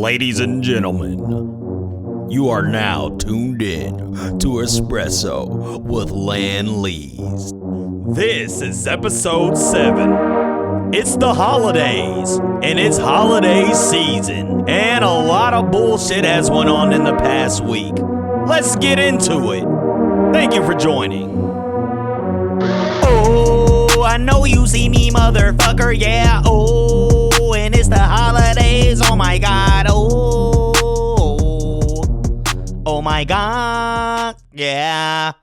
Ladies and gentlemen, you are now tuned in to ESPRESS-O with LANLEEZE. This is episode 7. It's the holidays, and it's holiday season, and a lot of bullshit has went on in the past week. Let's get into it. Thank you for joining. Oh, I know you see me, motherfucker, yeah, oh, and it's the holidays, oh my god, oh my god, yeah.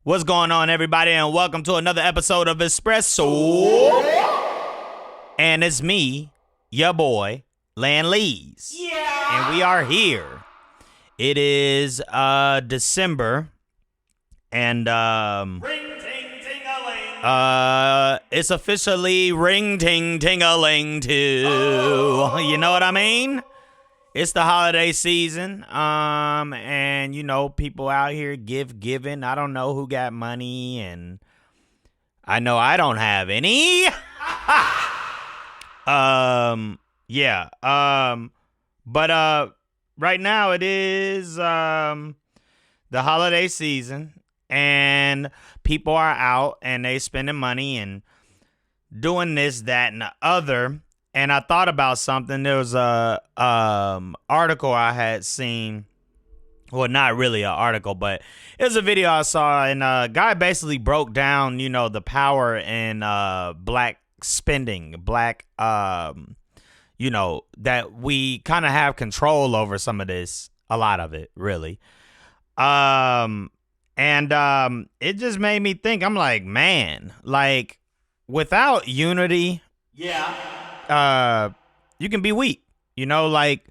What's going on, everybody, and welcome to another episode of ESPRESS-O. And it's me, your boy, LANLEEZE. Yeah. And we are here. It is December, and it's officially ring-ting-ting-a-ling too. Oh. You know what I mean? It's the holiday season, and you know, people out here giving. I don't know who got money, and I know I don't have any. But right now it is the holiday season, and people are out and they spending money and doing this, that, and the other. And I thought about something. There was a article I had seen. Well, not really an article, but it was a video I saw, and a guy basically broke down, you know, the power in black spending, black, you know, that we kind of have control over some of this, a lot of it, really. And it just made me think. I'm like, man, like, without unity, you can be weak, you know, like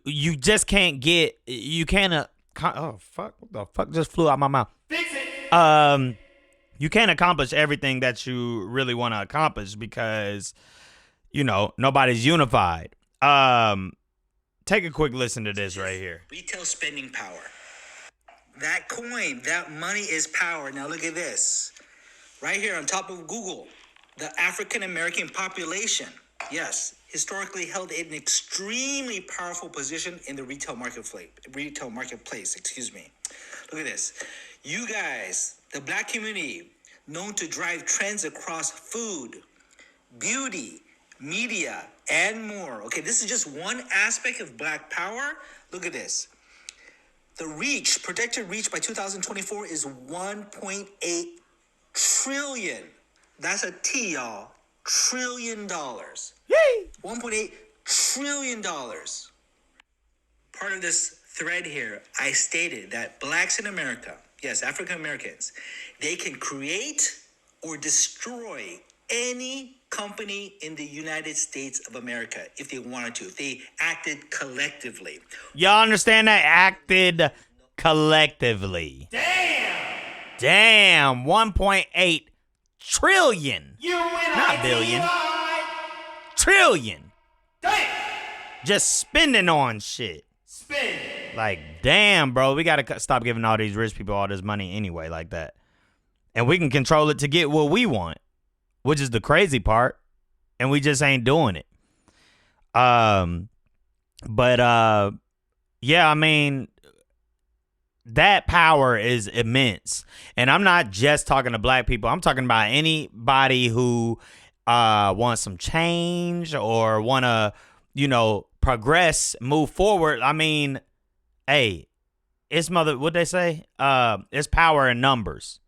you just can't get, you can't, oh fuck, what the fuck just flew out my mouth? Fix it. You can't accomplish everything that you really want to accomplish because, you know, nobody's unified. Take a quick listen to this right here. Retail spending power. That coin, that money is power. Now look at this. Right here on top of Google. The African American population, yes, historically held an extremely powerful position in the retail marketplace. Look at this. You guys, the black community, known to drive trends across food, beauty, media, and more. Okay, this is just one aspect of black power. Look at this. The projected reach by 2024 is 1.8 trillion. That's a T, y'all. $1 trillion. Yay! $1.8 trillion. Part of this thread here, I stated that blacks in America, yes, African Americans, they can create or destroy any company in the United States of America if they wanted to, if they acted collectively. Y'all understand that? Acted collectively. Damn, 1.8 trillion. Not billion. Trillion. Damn. Just spending on shit. Like, damn, bro. We got to stop giving all these rich people all this money anyway like that. And we can control it to get what we want, which is the crazy part. And we just ain't doing it. Yeah, I mean, that power is immense. And I'm not just talking to black people. I'm talking about anybody who wants some change or want to, you know, progress, move forward. I mean, hey, it's what they say? It's power in numbers.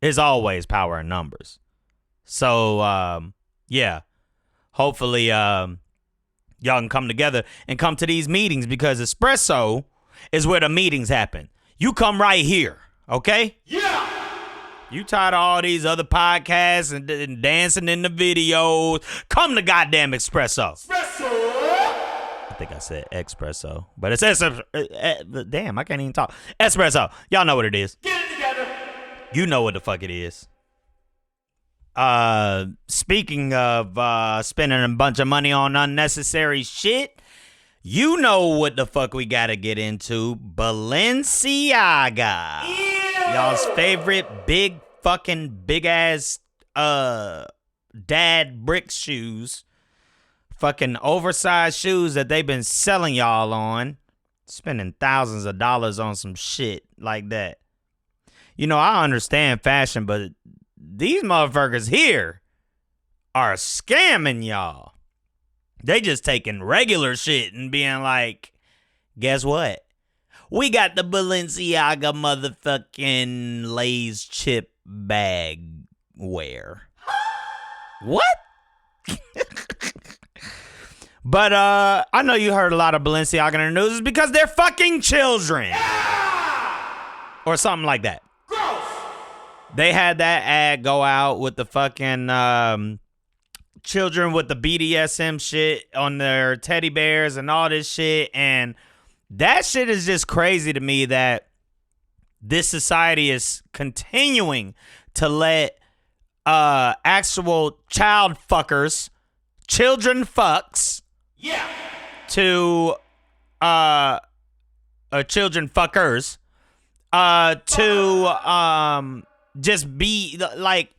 It's always power in numbers. So, yeah, hopefully y'all can come together and come to these meetings, because ESPRESS-O is where the meetings happen. You come right here, okay? Yeah. You tired of all these other podcasts and dancing in the videos? Come to goddamn ESPRESS-O. ESPRESS-O. I think I said ESPRESS-O, but it's damn, I can't even talk. ESPRESS-O. Y'all know what it is. Get it together. You know what the fuck it is. Speaking of spending a bunch of money on unnecessary shit, you know what the fuck we gotta get into. Balenciaga. Yeah. Y'all's favorite big ass dad brick shoes fucking oversized shoes that they've been selling y'all on, spending thousands of dollars on some shit like that. You know, I understand fashion, but these motherfuckers here are scamming y'all. They just taking regular shit and being like, guess what? We got the Balenciaga motherfucking Lay's chip bag wear. What? But I know you heard a lot of Balenciaga in the news because they're fucking children. Yeah! Or something like that. Gross! They had that ad go out with the fucking children with the BDSM shit on their teddy bears and all this shit. And that shit is just crazy to me that this society is continuing to let actual child fuckers, children fucks, yeah, to children fuckers, to just be like,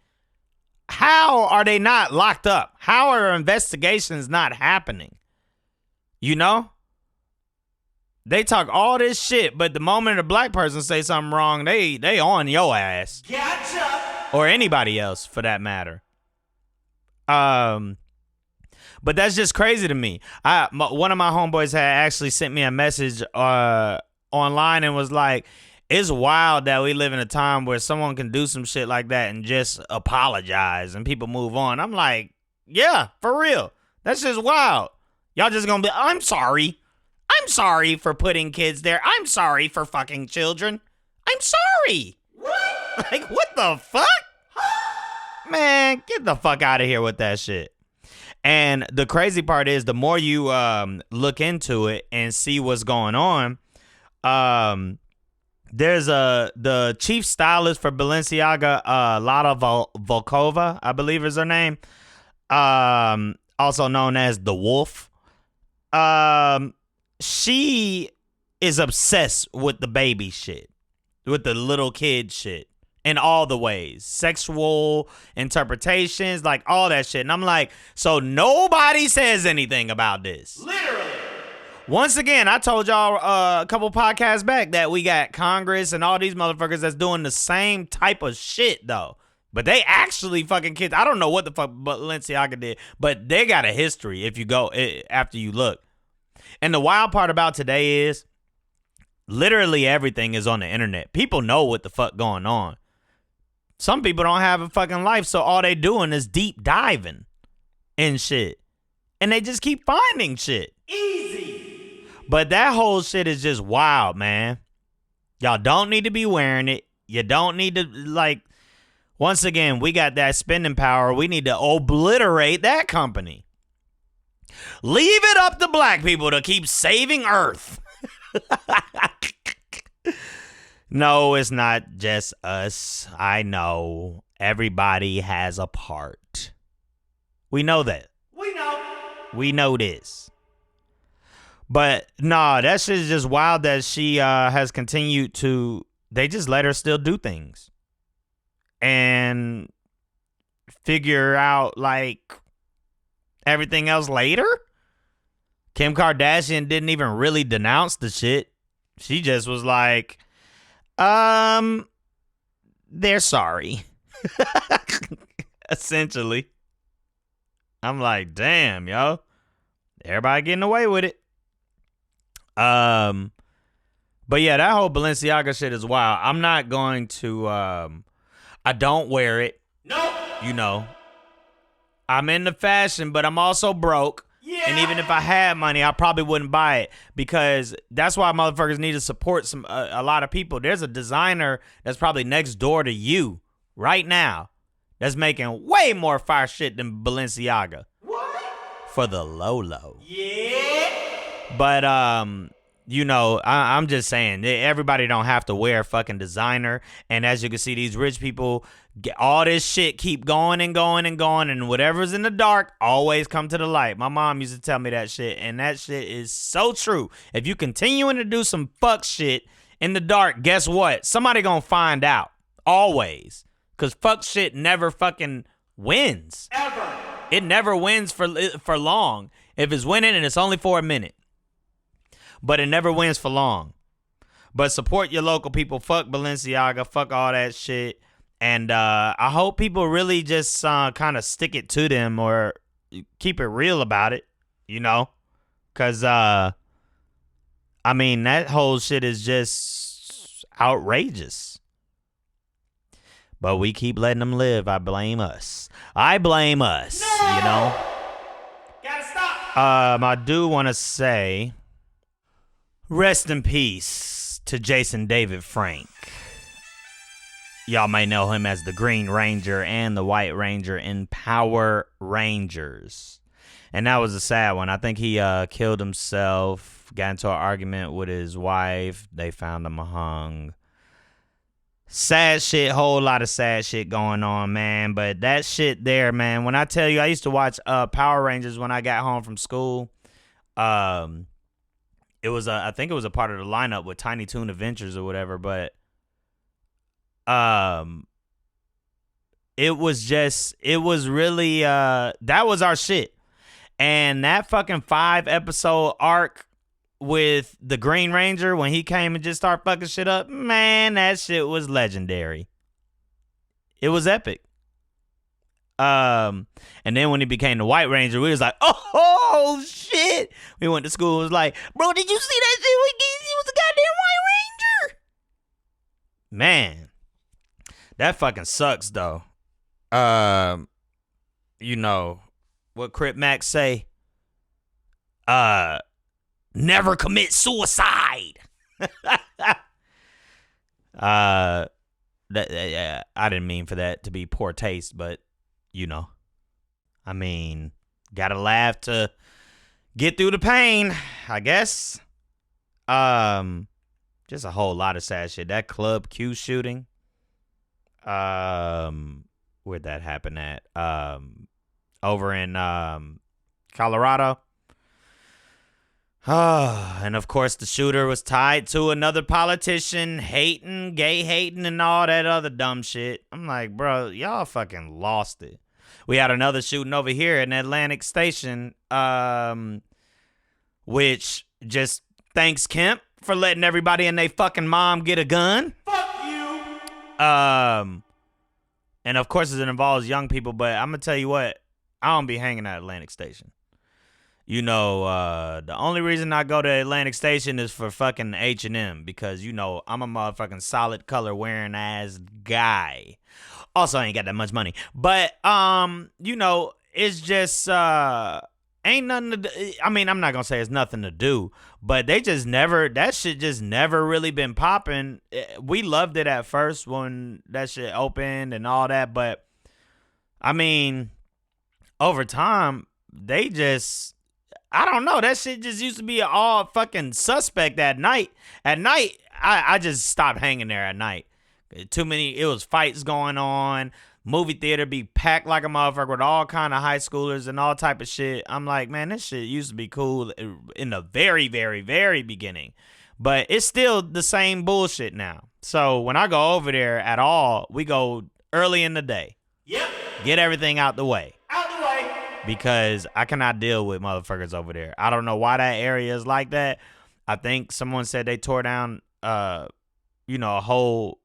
how are they not locked up? How are investigations not happening? You know? They talk all this shit, but the moment a black person say something wrong, they on your ass. Gotcha. Or anybody else, for that matter. But that's just crazy to me. One of my homeboys had actually sent me a message online and was like, it's wild that we live in a time where someone can do some shit like that and just apologize and people move on. I'm like, yeah, for real. That's just wild. Y'all just gonna be, I'm sorry. I'm sorry for putting kids there. I'm sorry for fucking children. I'm sorry. What? Like, what the fuck? Man, get the fuck out of here with that shit. And the crazy part is, the more you look into it and see what's going on, there's the chief stylist for Balenciaga, Lada Volkova, I believe is her name, also known as the Wolf. She is obsessed with the baby shit, with the little kid shit in all the ways, sexual interpretations, like all that shit. And I'm like, so nobody says anything about this. Literally. Once again, I told y'all a couple podcasts back that we got Congress and all these motherfuckers that's doing the same type of shit, though. But they actually fucking kids. I don't know what the fuck Balenciaga did, but they got a history if you go after you look. And the wild part about today is literally everything is on the internet. People know what the fuck going on. Some people don't have a fucking life, so all they doing is deep diving in shit. And they just keep finding shit. Easy. But that whole shit is just wild, man. Y'all don't need to be wearing it. You don't need to, like, once again, we got that spending power. We need to obliterate that company. Leave it up to black people to keep saving Earth. No, it's not just us. I know. Everybody has a part. We know that. We know this. But, nah, that shit is just wild that she has continued to... They just let her still do things. And figure out, like, everything else later? Kim Kardashian didn't even really denounce the shit. She just was like, they're sorry. Essentially. I'm like, damn, yo. Everybody getting away with it. But yeah, that whole Balenciaga shit is wild. I'm not going to, I don't wear it. Nope. You know, I'm into fashion, but I'm also broke. Yeah. And even if I had money, I probably wouldn't buy it, because that's why motherfuckers need to support a lot of people. There's a designer that's probably next door to you right now that's making way more fire shit than Balenciaga. What? For the low. Yeah. But, you know, I'm just saying, everybody don't have to wear fucking designer. And as you can see, these rich people, all this shit keep going and going and going. And whatever's in the dark always come to the light. My mom used to tell me that shit. And that shit is so true. If you continuing to do some fuck shit in the dark, guess what? Somebody gonna find out. Always. Because fuck shit never fucking wins. Ever. It never wins for long. If it's winning and it's only for a minute. But it never wins for long. But support your local people. Fuck Balenciaga. Fuck all that shit. And I hope people really just kind of stick it to them or keep it real about it, you know? Because, I mean, that whole shit is just outrageous. But we keep letting them live. I blame us. You know? Gotta stop. I do want to say, rest in peace to Jason David Frank. Y'all may know him as the Green Ranger and the White Ranger in Power Rangers. And that was a sad one. I think he killed himself, got into an argument with his wife. They found him hung. Sad shit, whole lot of sad shit going on, man. But that shit there, man, when I tell you, I used to watch Power Rangers when I got home from school. It was I think it was a part of the lineup with Tiny Toon Adventures or whatever, but it was really that was our shit. And that fucking 5-episode arc with the Green Ranger when he came and just started fucking shit up, man, that shit was legendary. It was epic. And then when he became the White Ranger, we was like, oh shit. We went to school and was like, bro, did you see that shit? He was the goddamn White Ranger. Man, that fucking sucks though. You know what Crip Max say? Never commit suicide. I didn't mean for that to be poor taste, but you know, I mean, gotta laugh to get through the pain, I guess. Just a whole lot of sad shit. That Club Q shooting. Where'd that happen at? Over in Colorado. And of course the shooter was tied to another politician hating, gay hating, and all that other dumb shit. I'm like, bro, y'all fucking lost it. We had another shooting over here in Atlantic Station, which just thanks Kemp for letting everybody and they fucking mom get a gun. Fuck you. And of course it involves young people, but I'm gonna tell you what, I don't be hanging at Atlantic Station. You know, the only reason I go to Atlantic Station is for fucking H&M because, you know, I'm a motherfucking solid color wearing ass guy. Also, I ain't got that much money. But, you know, it's just, ain't nothing to do. I mean, I'm not going to say it's nothing to do, but they just never, that shit just never really been popping. We loved it at first when that shit opened and all that, but, I mean, over time, they just, I don't know. That shit just used to be all fucking suspect at night. At night, I just stopped hanging there at night. Too many, it was fights going on. Movie theater be packed like a motherfucker with all kind of high schoolers and all type of shit. I'm like, man, this shit used to be cool in the very, very, very beginning. But it's still the same bullshit now. So when I go over there at all, we go early in the day. Yep. Get everything out the way. Out the way. Because I cannot deal with motherfuckers over there. I don't know why that area is like that. I think someone said they tore down, you know, a whole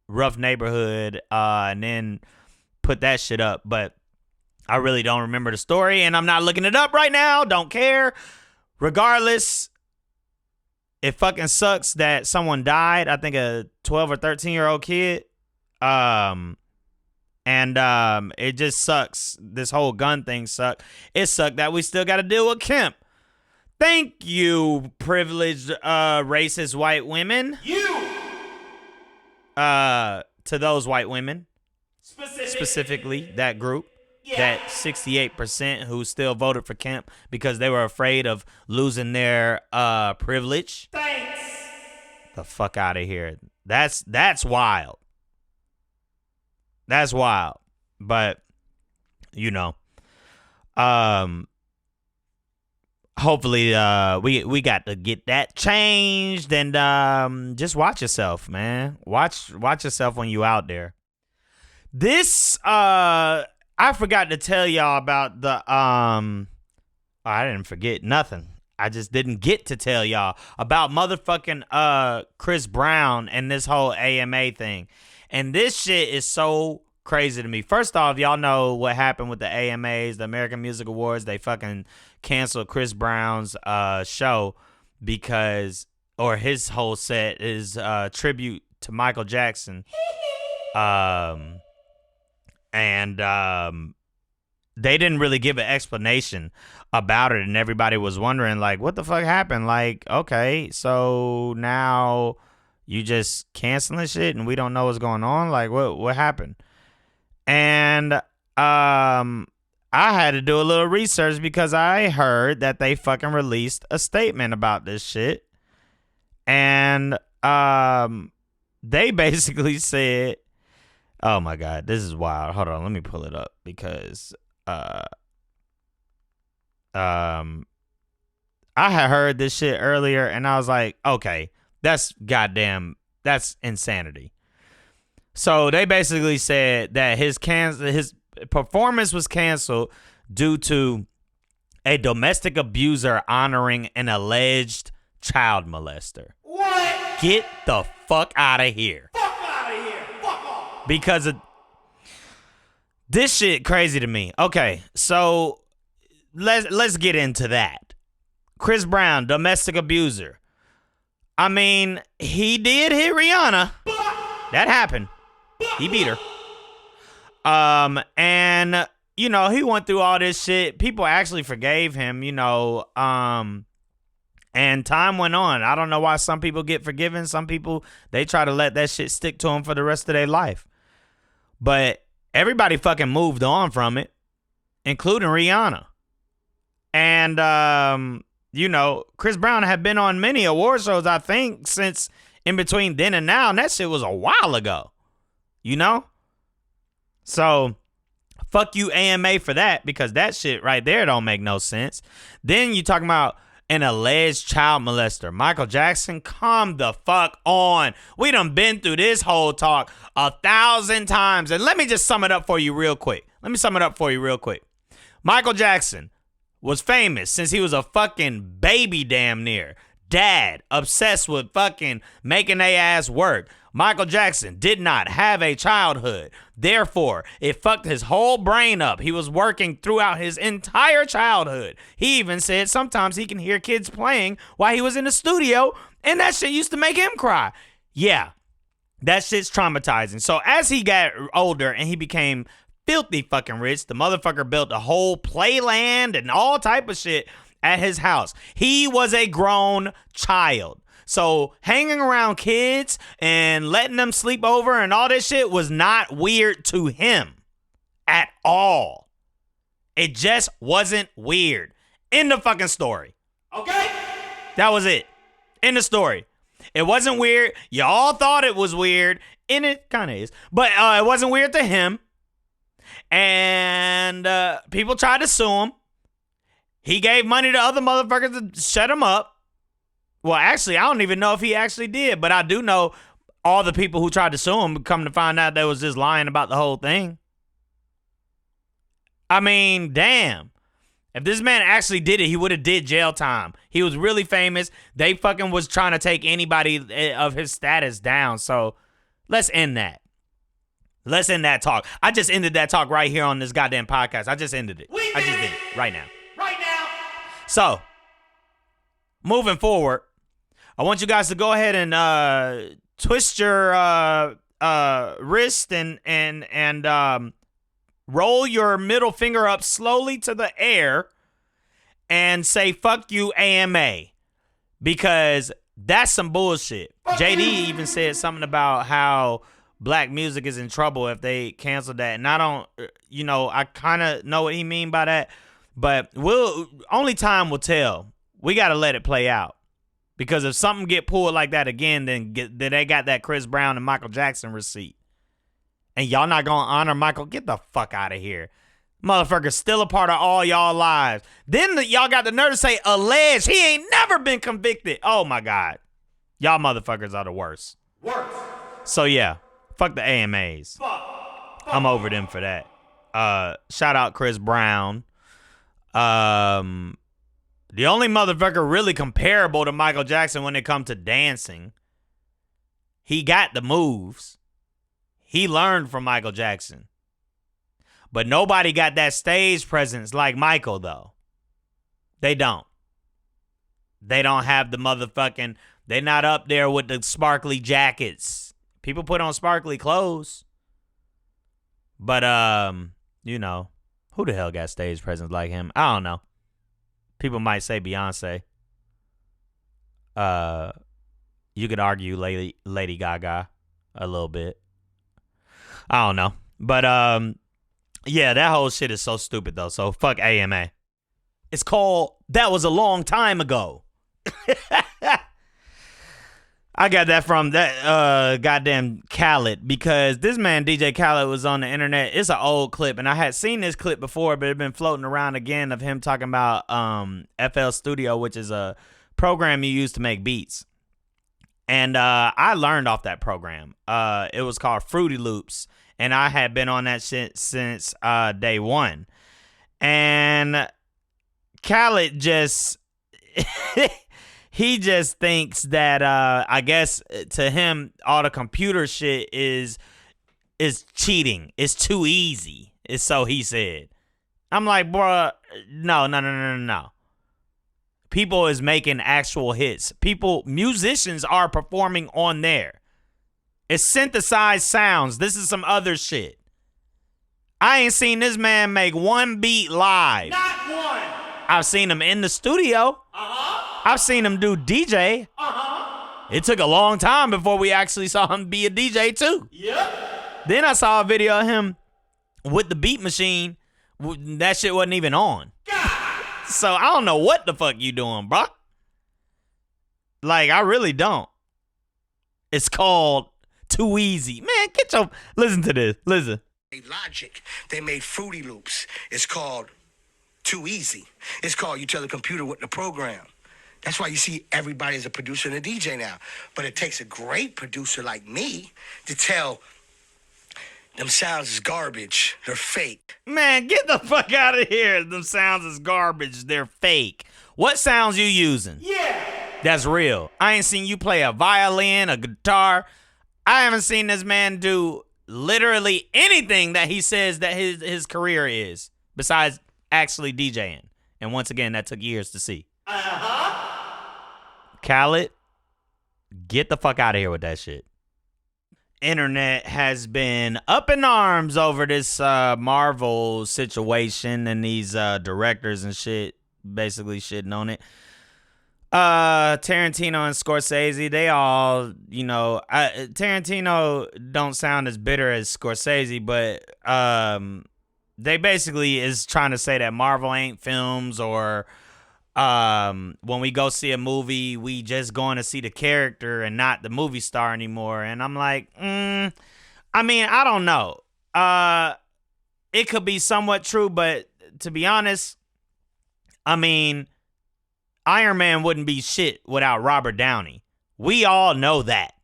rough neighborhood and then put that shit up. But I really don't remember the story, and I'm not looking it up right now. Don't care. Regardless, it fucking sucks that someone died. I think a 12 or 13-year-old kid. And it just sucks. This whole gun thing sucked. It sucked that we still got to deal with Kemp. Thank you, privileged, racist white women. To those white women. Specifically, that group. Yeah. That 68% who still voted for Kemp because they were afraid of losing their privilege. Thanks. The fuck out of here. That's wild. That's wild. But, you know, hopefully we got to get that changed, and just watch yourself, man. Watch yourself when you out there. This I forgot to tell y'all about the I didn't forget nothing. I just didn't get to tell y'all about motherfucking Chris Brown and this whole AMA thing. And this shit is so crazy to me. First off, y'all know what happened with the AMAs, the American Music Awards. They fucking canceled Chris Brown's show because, or his whole set is tribute to Michael Jackson. And they didn't really give an explanation about it, and everybody was wondering, like, what the fuck happened? Like, okay, so now you just canceling shit and we don't know what's going on? Like, what happened? And I had to do a little research because I heard that they fucking released a statement about this shit. And they basically said, oh my God, this is wild. Hold on, let me pull it up because I had heard this shit earlier and I was like, okay, that's insanity. So they basically said that his performance was canceled due to a domestic abuser honoring an alleged child molester. What? Get the fuck out of here. Fuck out of here. Fuck off. Because of this shit crazy to me. Okay, so let's get into that. Chris Brown, domestic abuser. I mean, he did hit Rihanna. That happened. He beat her. And you know, he went through all this shit. People actually forgave him, you know, and time went on. I don't know why some people get forgiven. Some people, they try to let that shit stick to them for the rest of their life. But everybody fucking moved on from it, including Rihanna. And, you know, Chris Brown had been on many award shows, I think, since in between then and now. And that shit was a while ago, you know? So fuck you, AMA, for that, because that shit right there don't make no sense. Then you talking about an alleged child molester. Michael Jackson, calm the fuck on. We done been through this whole talk 1,000 times. And let me just sum it up for you real quick. Michael Jackson was famous since he was a fucking baby damn near. Dad, obsessed with fucking making they ass work. Michael Jackson did not have a childhood. Therefore, it fucked his whole brain up. He was working throughout his entire childhood. He even said sometimes he can hear kids playing while he was in the studio, and that shit used to make him cry. Yeah, that shit's traumatizing. So as he got older and he became filthy fucking rich, the motherfucker built a whole playland and all type of shit at his house. He was a grown child. So hanging around kids and letting them sleep over and all this shit was not weird to him at all. It just wasn't weird. End of fucking story. Okay? That was it. End of story. It wasn't weird. Y'all thought it was weird, and it kind of is. But it wasn't weird to him. And people tried to sue him. He gave money to other motherfuckers to shut him up. Well, actually, I don't even know if he actually did, but I do know all the people who tried to sue him come to find out they was just lying about the whole thing. I mean, damn. If this man actually did it, he would have did jail time. He was really famous. They fucking was trying to take anybody of his status down. So let's end that. Let's end that talk. I just ended that talk right here on this goddamn podcast. I just ended it. I just did it right now. Right now. So, moving forward, I want you guys to go ahead and twist your wrist and roll your middle finger up slowly to the air and say "fuck you, AMA," because that's some bullshit. JD even said something about how black music is in trouble if they cancel that, and I don't, you know, I kind of know what he mean by that, but only time will tell. We got to let it play out. Because if something get pulled like that again, then they got that Chris Brown and Michael Jackson receipt. And y'all not going to honor Michael? Get the fuck out of here. Motherfucker's still a part of all y'all lives. Then y'all got the nerve to say alleged. He ain't never been convicted. Oh, my God. Y'all motherfuckers are the worst. Worst. So, yeah. Fuck the AMAs. I'm over them for that. Shout out Chris Brown. The only motherfucker really comparable to Michael Jackson when it comes to dancing. He got the moves. He learned from Michael Jackson. But nobody got that stage presence like Michael, though. They don't. They don't have the motherfucking... They're not up there with the sparkly jackets. People put on sparkly clothes. But, you know, who the hell got stage presence like him? I don't know. People might say Beyonce. You could argue Lady Gaga a little bit. I don't know. But, yeah, that whole shit is so stupid, though. So, fuck AMA. It's called That Was a Long Time Ago. I got that from that goddamn Khaled, because this man DJ Khaled was on the internet. It's an old clip, and I had seen this clip before, but it's been floating around again of him talking about FL Studio, which is a program you use to make beats. And I learned off that program. It was called Fruity Loops, and I had been on that shit since day one. And Khaled just... He just thinks that I guess to him all the computer shit is cheating. It's too easy. It's so he said. I'm like, bruh, no. People is making actual hits. Musicians are performing on there. It's synthesized sounds. This is some other shit. I ain't seen this man make one beat live. Not one. I've seen him in the studio. I've seen him do DJ. It took a long time before we actually saw him be a DJ too. Yep. Then I saw a video of him with the beat machine. That shit wasn't even on. So I don't know what the fuck you doing, bro. Like, I really don't. It's called Too Easy. Man, listen to this. Listen. Logic. They made Fruity Loops. It's called Too Easy. It's called you tell the computer what to program. That's why you see everybody is a producer and a DJ now. But it takes a great producer like me to tell them sounds is garbage. They're fake. Man, get the fuck out of here. Them sounds is garbage. They're fake. What sounds you using? Yeah. That's real. I ain't seen you play a violin, a guitar. I haven't seen this man do literally anything that he says that his career is, besides actually DJing. And once again, that took years to see. Khaled, get the fuck out of here with that shit. Internet has been up in arms over this Marvel situation and these directors and shit basically shitting on it. Tarantino and Scorsese, they all, you know, Tarantino don't sound as bitter as Scorsese, but they basically is trying to say that Marvel ain't films, or when we go see a movie, we just going to see the character and not the movie star anymore. And I'm like, I mean, I don't know. It could be somewhat true, but to be honest, I mean, Iron Man wouldn't be shit without Robert Downey. We all know that.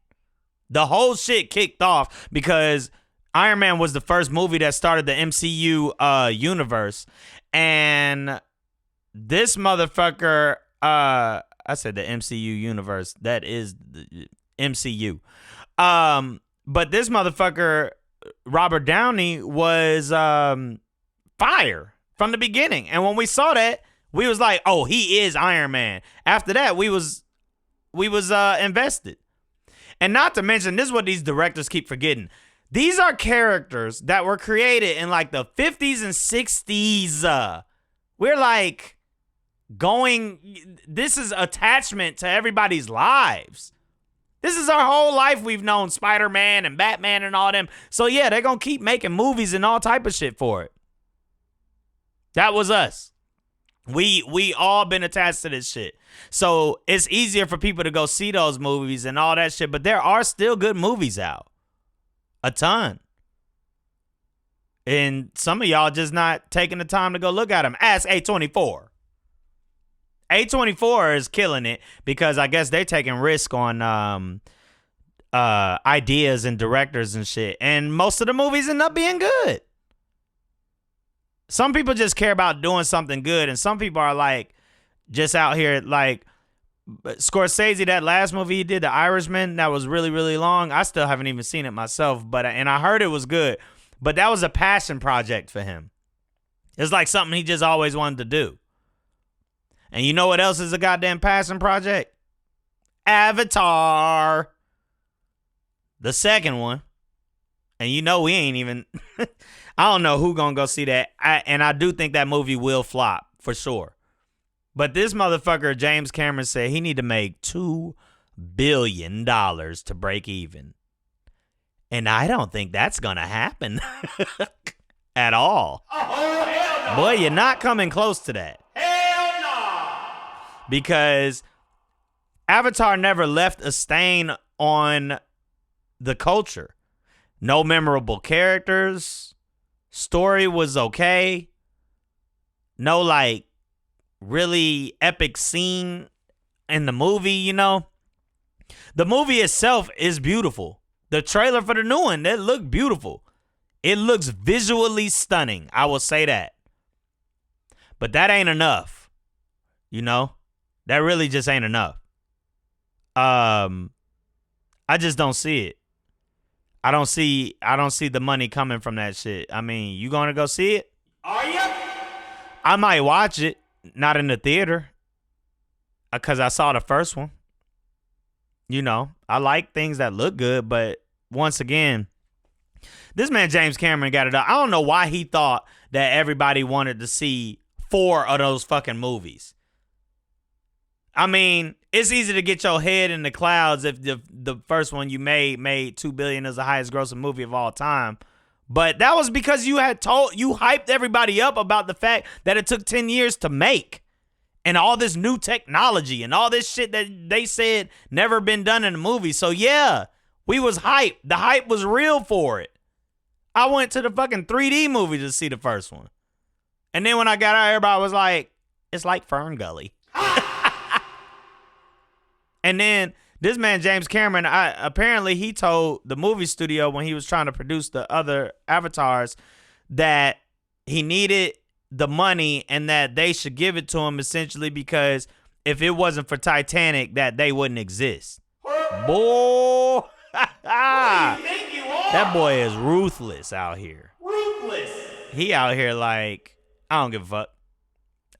The whole shit kicked off because Iron Man was the first movie that started the MCU universe. And this motherfucker, I said the MCU universe. That is the MCU. But this motherfucker, Robert Downey, was fire from the beginning. And when we saw that, we was like, oh, he is Iron Man. After that, we was invested. And not to mention, this is what these directors keep forgetting. These are characters that were created in like the 50s and 60s. We're like this is attachment to everybody's lives. This is our whole life we've known Spider-Man and Batman and all them. So yeah, they're going to keep making movies and all type of shit for it. That was us. We all been attached to this shit. So it's easier for people to go see those movies and all that shit, but there are still good movies out. A ton. And some of y'all just not taking the time to go look at them. Ask A24. A24 is killing it because I guess they're taking risk on ideas and directors and shit. And most of the movies end up being good. Some people just care about doing something good, and some people are like just out here like Scorsese, that last movie he did, The Irishman, that was really, really long. I still haven't even seen it myself, and I heard it was good. But that was a passion project for him. It's like something he just always wanted to do. And you know what else is a goddamn passion project? Avatar. The second one. And you know we ain't even... I don't know who gonna go see that. And I do think that movie will flop, for sure. But this motherfucker, James Cameron, said he need to make $2 billion to break even. And I don't think that's going to happen at all. Oh, hell no. Boy, you're not coming close to that. Hell no. Because Avatar never left a stain on the culture. No memorable characters. Story was okay. No, like, really epic scene in the movie, you know. The movie itself is beautiful. The trailer for the new one, that looked beautiful. It looks visually stunning. I will say that. But that ain't enough. You know? That really just ain't enough. I just don't see it. I don't see the money coming from that shit. I mean, you gonna go see it? Are you? I might watch it. Not in the theater, because I saw the first one. You know, I like things that look good, but once again, this man James Cameron got it up. I don't know why he thought that everybody wanted to see 4 of those fucking movies. I mean, it's easy to get your head in the clouds if the first one you made $2 billion as the highest grossing movie of all time. But that was because you hyped everybody up about the fact that it took 10 years to make. And all this new technology and all this shit that they said never been done in a movie. So yeah, we was hyped. The hype was real for it. I went to the fucking 3D movie to see the first one. And then when I got out, everybody was like, it's like Fern Gully. And then this man, James Cameron, apparently he told the movie studio when he was trying to produce the other Avatars that he needed the money and that they should give it to him essentially because if it wasn't for Titanic, that they wouldn't exist. Boy. That boy is ruthless out here. Ruthless. He out here like, I don't give a fuck.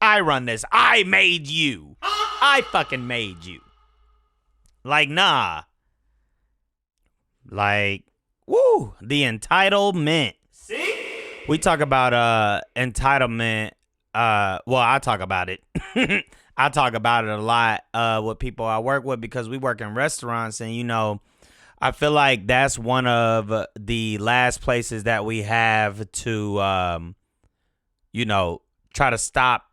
I run this. I made you. I fucking made you. Like, nah. Like, woo, the entitlement. See? We talk about entitlement. Well, I talk about it. I talk about it a lot with people I work with because we work in restaurants. And, you know, I feel like that's one of the last places that we have to, you know, try to stop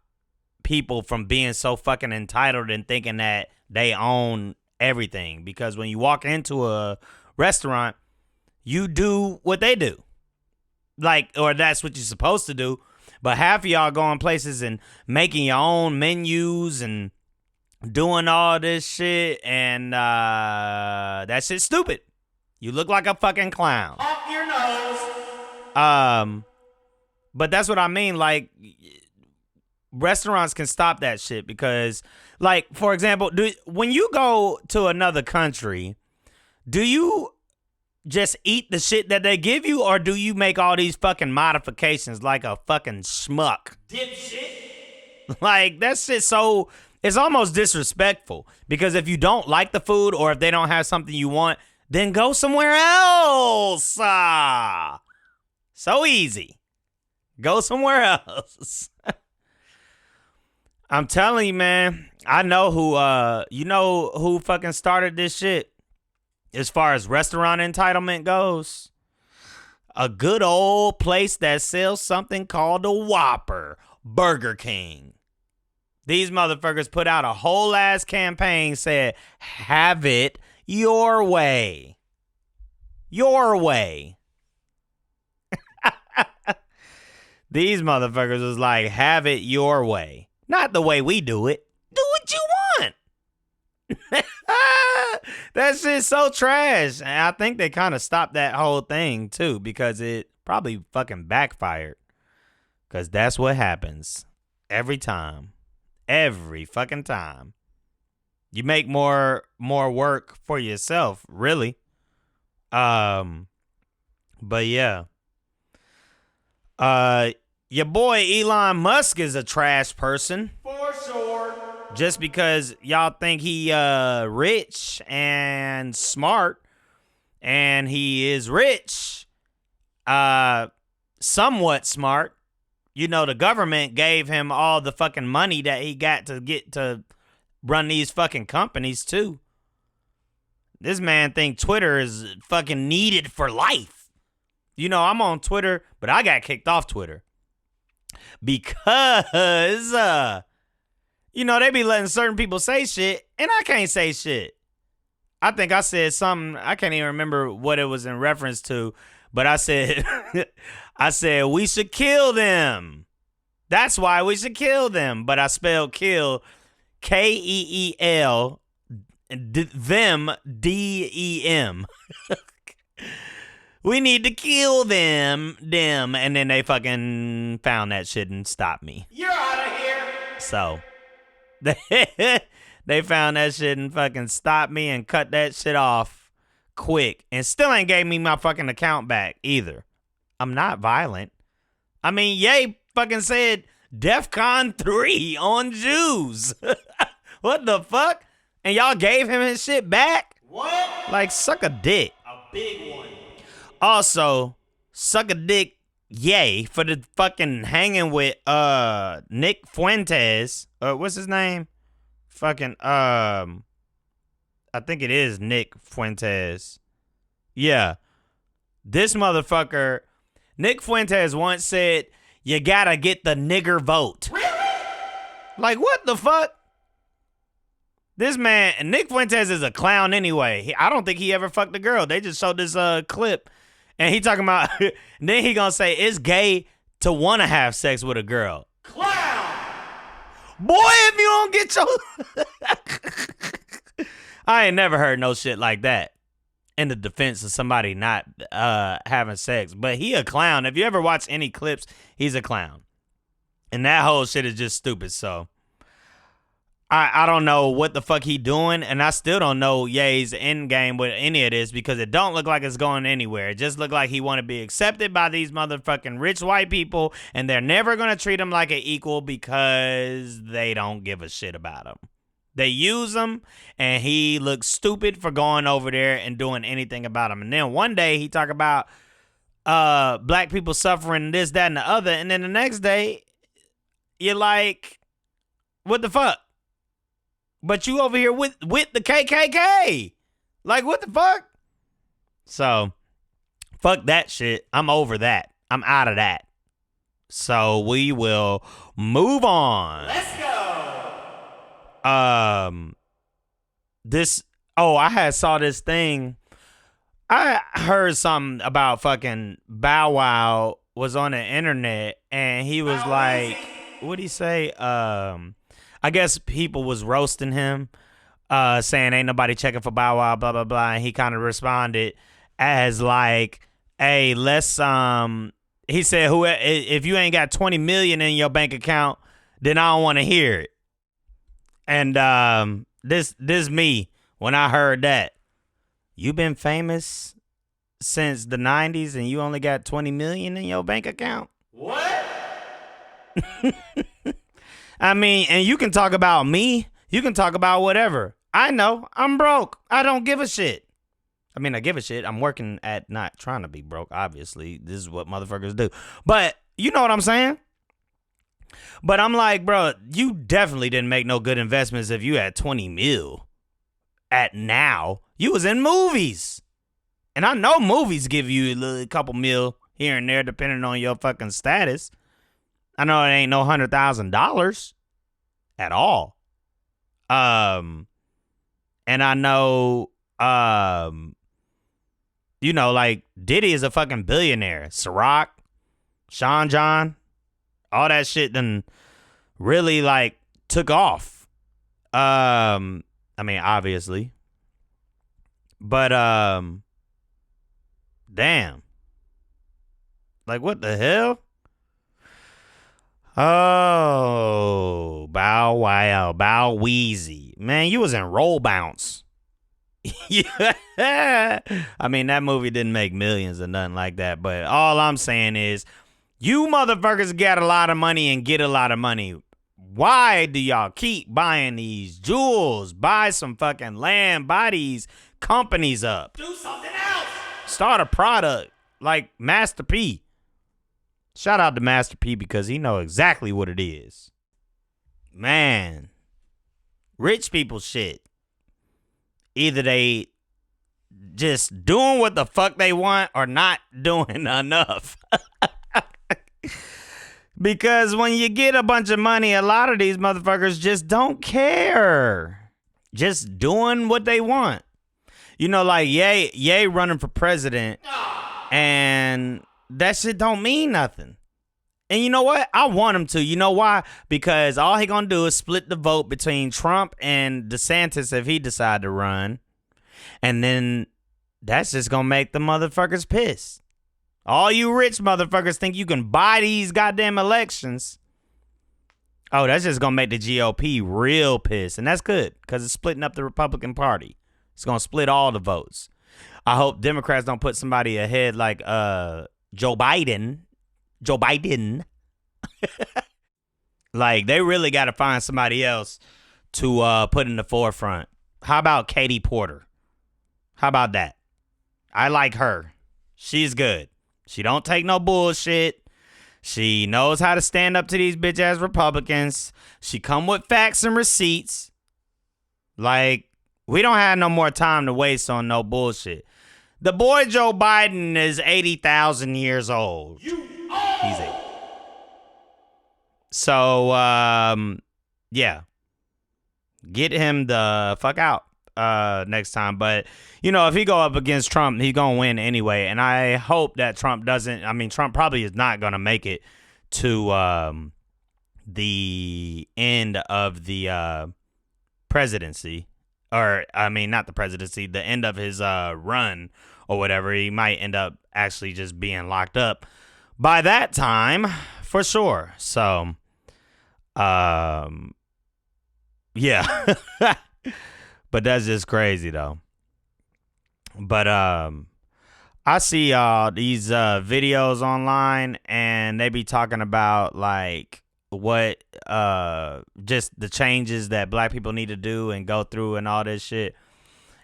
people from being so fucking entitled and thinking that they own everything, because when you walk into a restaurant, you do what they do, like, or that's what you're supposed to do. But half of y'all going places and making your own menus and doing all this shit, and that shit's stupid. You look like a fucking clown. Off your nose. But that's what I mean. Like, restaurants can stop that shit because, like, for example, when you go to another country, do you just eat the shit that they give you, or do you make all these fucking modifications like a fucking schmuck? Dipshit. Like, that shit so, it's almost disrespectful, because if you don't like the food or if they don't have something you want, then go somewhere else. So easy. Go somewhere else. I'm telling you, man. I know who, you know who fucking started this shit as far as restaurant entitlement goes? A good old place that sells something called a Whopper, Burger King. These motherfuckers put out a whole ass campaign, said, have it your way. Your way. These motherfuckers was like, have it your way. Not the way we do it. Do what you want. That shit's so trash. And I think they kind of stopped that whole thing, too, because it probably fucking backfired. Because that's what happens every time. every fucking time. You make more work for yourself, really. But yeah. Your boy Elon Musk is a trash person. For sure. Just because y'all think he rich and smart, and he is rich, somewhat smart. You know, the government gave him all the fucking money that he got to get to run these fucking companies too. This man think Twitter is fucking needed for life. You know, I'm on Twitter, but I got kicked off Twitter because you know, they be letting certain people say shit, and I can't say shit. I think I said something, I can't even remember what it was in reference to, but I said, we should kill them. That's why we should kill them. But I spelled kill, Keel, them, D-E-M. We need to kill them. And then they fucking found that shit and stopped me. You're out of here. So, they found that shit and fucking stopped me and cut that shit off quick. And still ain't gave me my fucking account back either. I'm not violent. I mean, Ye fucking said DEFCON 3 on Jews. What the fuck? And y'all gave him his shit back? What? Like, suck a dick. A big one. Also, suck a dick, Ye, for the fucking hanging with Nick Fuentes. What's his name? Fucking I think it is Nick Fuentes. Yeah. This motherfucker, Nick Fuentes once said, you gotta get the nigger vote. Really? Like, what the fuck? This man, Nick Fuentes is a clown anyway. I don't think he ever fucked a girl. They just showed this clip. And he talking about, then he gonna say it's gay to want to have sex with a girl. Clown. Boy, if you don't get your... I ain't never heard no shit like that in the defense of somebody not having sex. But he a clown. If you ever watch any clips, he's a clown. And that whole shit is just stupid, so... I don't know what the fuck he doing, and I still don't know Ye's end game with any of this because it don't look like it's going anywhere. It just look like he want to be accepted by these motherfucking rich white people, and they're never going to treat him like an equal because they don't give a shit about him. They use him, and he looks stupid for going over there and doing anything about him. And then one day he talk about black people suffering this, that, and the other, and then the next day you're like, what the fuck? But you over here with the KKK. Like, what the fuck? So, fuck that shit. I'm over that. I'm out of that. So, we will move on. Let's go. I saw this thing. I heard something about fucking Bow Wow was on the internet, and he was like, what'd he say? I guess people was roasting him, saying ain't nobody checking for Bow Wow, blah, blah, blah. And he kind of responded as like, hey, let's, he said, if you ain't got 20 million in your bank account, then I don't want to hear it. And this me, when I heard that, you been famous since the 90s and you only got 20 million in your bank account? What? I mean, and you can talk about me. You can talk about whatever. I know. I'm broke. I don't give a shit. I mean, I give a shit. I'm working at not trying to be broke, obviously. This is what motherfuckers do. But you know what I'm saying? But I'm like, bro, you definitely didn't make no good investments if you had 20 mil at now. You was in movies. And I know movies give you a couple mil here and there depending on your fucking status. I know it ain't no $100,000 at all. And I know, you know, like Diddy is a fucking billionaire. Ciroc, Sean John, all that shit done really like took off. I mean, obviously. But, damn. Like, what the hell? Oh, Bow Bow Wow, Bow Weezy. Man, you was in Roll Bounce. Yeah. I mean, that movie didn't make millions or nothing like that. But all I'm saying is, you motherfuckers got a lot of money and get a lot of money. Why do y'all keep buying these jewels? Buy some fucking land, buy these companies up. Do something else. Start a product like Master P. Shout out to Master P because he know exactly what it is. Man, rich people shit. Either they just doing what the fuck they want or not doing enough. Because when you get a bunch of money, a lot of these motherfuckers just don't care. Just doing what they want. You know, like Ye running for president, and that shit don't mean nothing. And you know what? I want him to. You know why? Because all he gonna do is split the vote between Trump and DeSantis if he decide to run. And then that's just gonna make the motherfuckers pissed. All you rich motherfuckers think you can buy these goddamn elections. Oh, that's just gonna make the GOP real pissed. And that's good, because it's splitting up the Republican Party. It's gonna split all the votes. I hope Democrats don't put somebody ahead like Joe Biden. Joe Biden. Like, they really got to find somebody else to put in the forefront. How about Katie Porter? How about that? I like her. She's good. She don't take no bullshit. She knows how to stand up to these bitch ass Republicans. She come with facts and receipts. Like, we don't have no more time to waste on no bullshit. The boy Joe Biden is 80,000 years old. He's 80. So, yeah. Get him the fuck out next time. But, you know, if he go up against Trump, he's going to win anyway. And I hope that Trump doesn't. I mean, Trump probably is not going to make it to the end of the presidency. Or, I mean, not the presidency, the end of his run or whatever. He might end up actually just being locked up by that time, for sure. So, yeah. But that's just crazy, though. But I see these videos online, and they be talking about, like, what just the changes that black people need to do and go through and all this shit.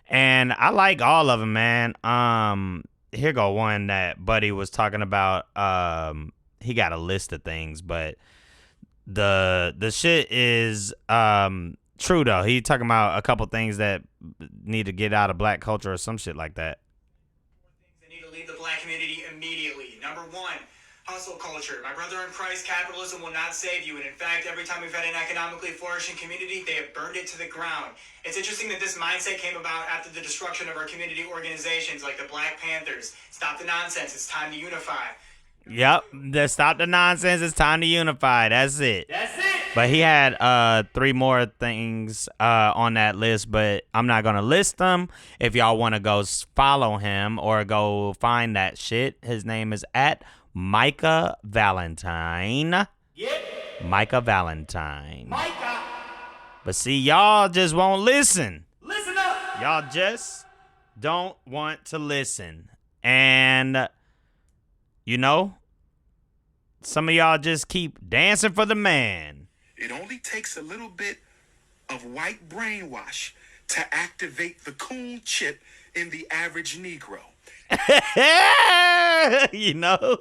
And I like all of them, man. Here go one that Buddy was talking about. He got a list of things, but the shit is true though. He talking about a couple things that need to get out of black culture or some shit like that. Things that need to leave the black community immediately. Number one, hustle culture. My brother in Christ, capitalism will not save you. And in fact, every time we've had an economically flourishing community, they have burned it to the ground. It's interesting that this mindset came about after the destruction of our community organizations like the Black Panthers. Stop the nonsense. It's time to unify. Yep. Stop the nonsense. It's time to unify. That's it. That's it. But he had 3 more things on that list, but I'm not going to list them. If y'all want to go follow him or go find that shit, his name is at Micah Valentine. Yep. Micah Valentine. Micah. But see, y'all just won't listen. Listen up. Y'all just don't want to listen. And, you know, some of y'all just keep dancing for the man. It only takes a little bit of white brainwash to activate the coon chip in the average Negro. You know?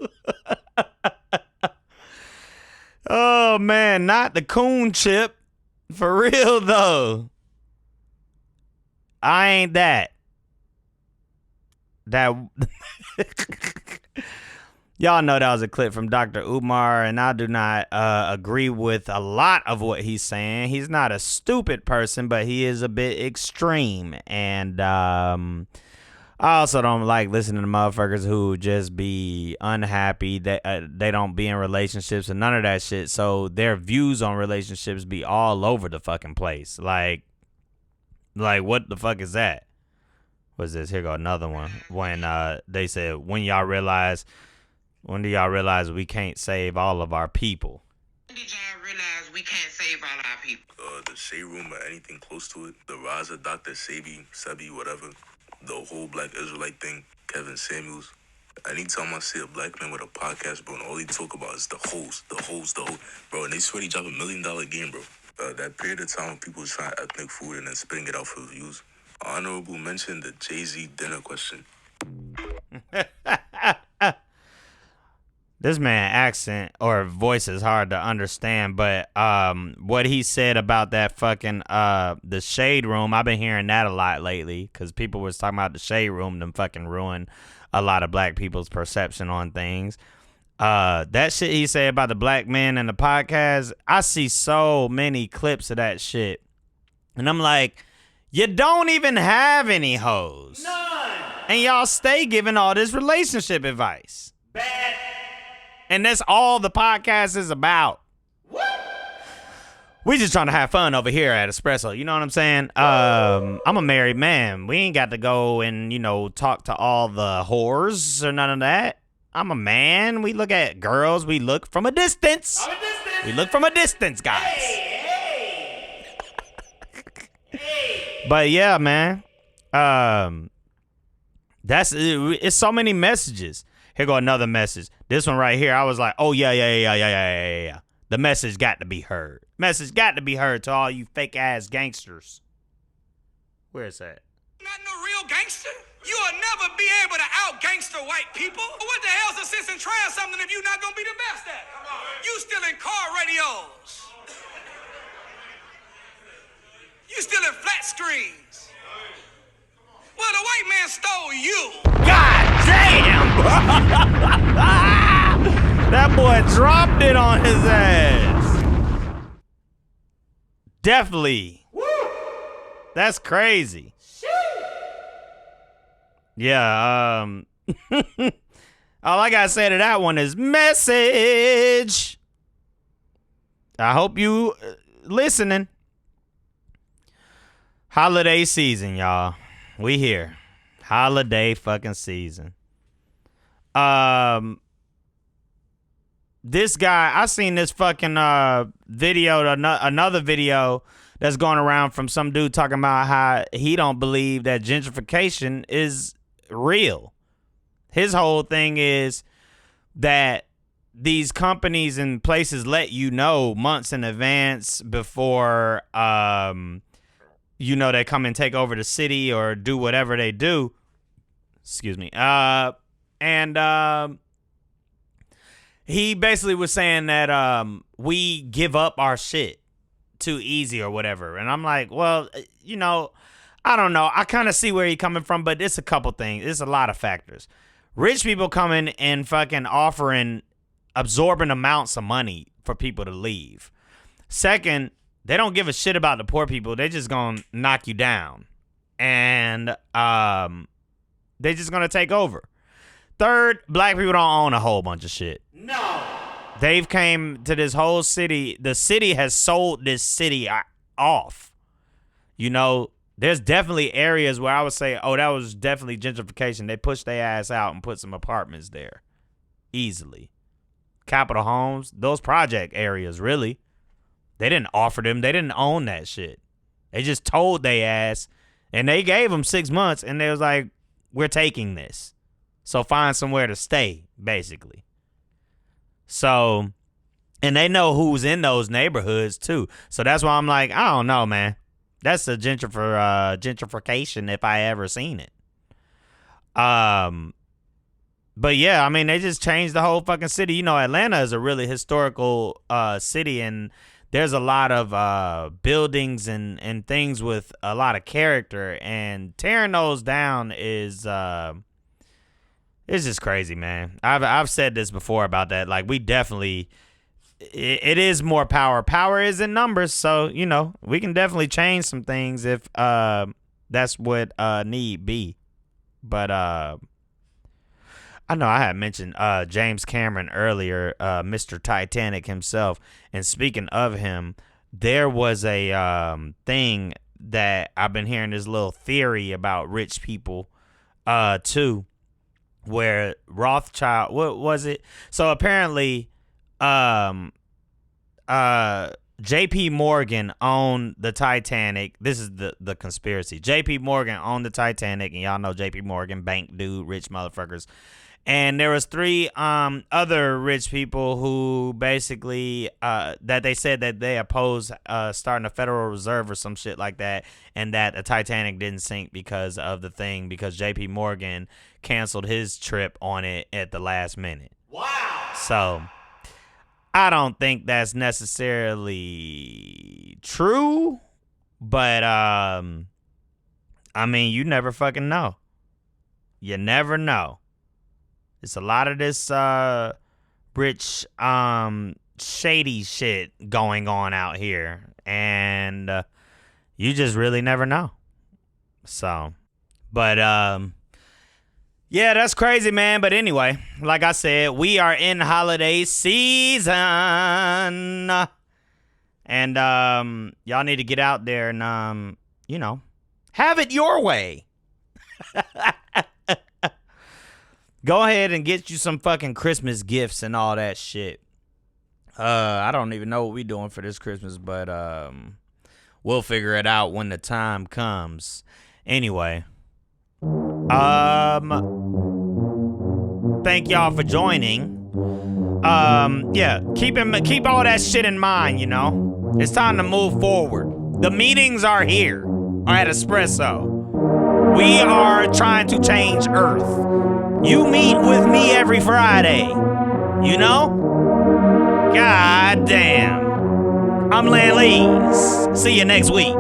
Oh, man, not the coon chip. For real, though. I ain't that. Y'all know that was a clip from Dr. Umar, and I do not agree with a lot of what he's saying. He's not a stupid person, but he is a bit extreme. And I also don't like listening to motherfuckers who just be unhappy that they don't be in relationships and none of that shit. So their views on relationships be all over the fucking place. Like what the fuck is that? What's this? Here go another one. When they said, when do y'all realize we can't save all of our people? Did y'all realize we can't save all our people? The Shade Room or anything close to it, the Raza, Dr. Sebi, whatever, the whole Black Israelite thing, Kevin Samuels. Anytime I see a black man with a podcast, bro, and all he talk about is the host. Bro, and they swear he drop $1 million game, bro. That period of time when people was trying ethnic food and then spitting it out for views. Honorable mention the Jay-Z dinner question. This man accent or voice is hard to understand, but what he said about that fucking the Shade Room, I've been hearing that a lot lately because people was talking about the Shade Room, them fucking ruin a lot of black people's perception on things. That shit he said about the black men and the podcast, I see so many clips of that shit, and I'm like, you don't even have any hoes, none, and y'all stay giving all this relationship advice. Bad. And that's all the podcast is about. What? We just trying to have fun over here at ESPRESS-O. You know what I'm saying? I'm a married man. We ain't got to go and, talk to all the whores or none of that. I'm a man. We look at girls. We look from a distance. We look from a distance, guys. Hey. But yeah, man. It's so many messages. Here go another message. This one right here, I was like, oh, yeah. The message got to be heard. Message got to be heard to all you fake-ass gangsters. Where is that? Not no real gangster. You'll never be able to out-gangster white people. What the hell's the sense in trying something if you're not going to be the best at it? You still in car radios. You still in flat screens. Well, the white man stole you. God damn, bro. That boy dropped it on his ass. Definitely. Woo. That's crazy. Yeah, all I gotta say to that one is message. I hope you listening. Holiday season, y'all. We here. Holiday fucking season. This guy, I seen this fucking video, another video that's going around from some dude talking about how he don't believe that gentrification is real. His whole thing is that these companies and places let you know months in advance before they come and take over the city or do whatever they do. Excuse me. He basically was saying that we give up our shit too easy or whatever. And I'm like, well, I don't know. I kind of see where he's coming from, but it's a couple things. It's a lot of factors. Rich people coming and fucking offering absorbent amounts of money for people to leave. Second, they don't give a shit about the poor people. They just gonna knock you down. And they just gonna take over. Third, black people don't own a whole bunch of shit. No. They've came to this whole city. The city has sold this city off. There's definitely areas where I would say, oh, that was definitely gentrification. They pushed their ass out and put some apartments there. Easily. Capitol Homes, those project areas, really. They didn't offer them. They didn't own that shit. They just told they ass, and they gave them 6 months, and they was like, we're taking this. So find somewhere to stay, basically. So, and they know who's in those neighborhoods, too. So that's why I'm like, I don't know, man. That's a gentrification if I ever seen it. But yeah, I mean, they just changed the whole fucking city. Atlanta is a really historical city, and there's a lot of buildings and things with a lot of character, and tearing those down is it's just crazy, man. I've said this before about that. Like, we definitely, it is more power. Power is in numbers, so we can definitely change some things if that's what need be. But I know I had mentioned James Cameron earlier, Mr. Titanic himself. And speaking of him, there was a thing that I've been hearing, this little theory about rich people too, where Rothschild, what was it? So apparently a JP Morgan owned the Titanic. This is the conspiracy. JP Morgan owned the Titanic, and y'all know JP Morgan, bank dude, rich motherfuckers. And there was 3 other rich people who basically that they said that they opposed starting a Federal Reserve or some shit like that, and that the Titanic didn't sink because of the thing, because JP Morgan canceled his trip on it at the last minute. Wow. So I don't think that's necessarily true, but I mean, you never fucking know. You never know. It's a lot of this rich shady shit going on out here, and you just really never know. So, but yeah, that's crazy, man. But anyway, like I said, we are in holiday season, and y'all need to get out there and you know, have it your way. Go ahead and get you some fucking Christmas gifts and all that shit. I don't even know what we doing for this Christmas, but we'll figure it out when the time comes. Anyway, thank y'all for joining. Yeah, keep all that shit in mind, you know. It's time to move forward. The meetings are here at ESPRESS-O. We are trying to change Earth. You meet with me every Friday. You know? God damn. I'm LANLEEZE. See you next week.